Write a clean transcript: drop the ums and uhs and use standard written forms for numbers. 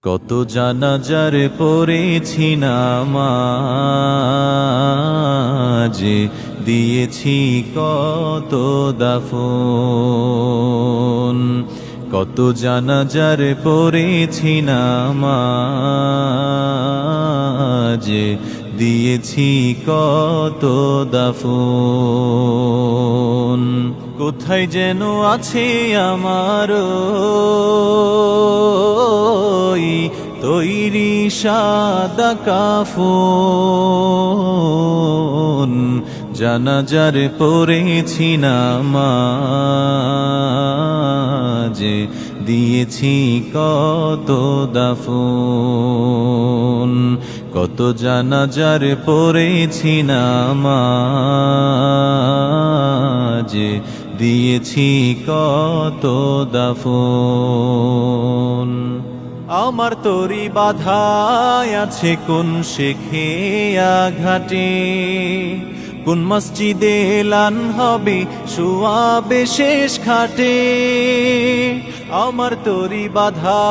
কত জানাজার পড়েছি নামাজ, দিয়েছি কত দাফন। কত জানাজার পড়েছি নামাজ, দিয়েছি কত দাফন। কোথায় যেন আছে আমার তৈরি সাদা কাফন। জানাজার পড়েছি নামাজ, দিয়েছি কত দাফন। কত জানাজার পড়েছি নামাজ, দিয়েছি কত দাফন। আমার তরি বাধায় আছে কোন শেখে আঘাটে, কোন মসজিদে এলান হবে শুয়াবে শেষ খাটে। আমার তরি বাধা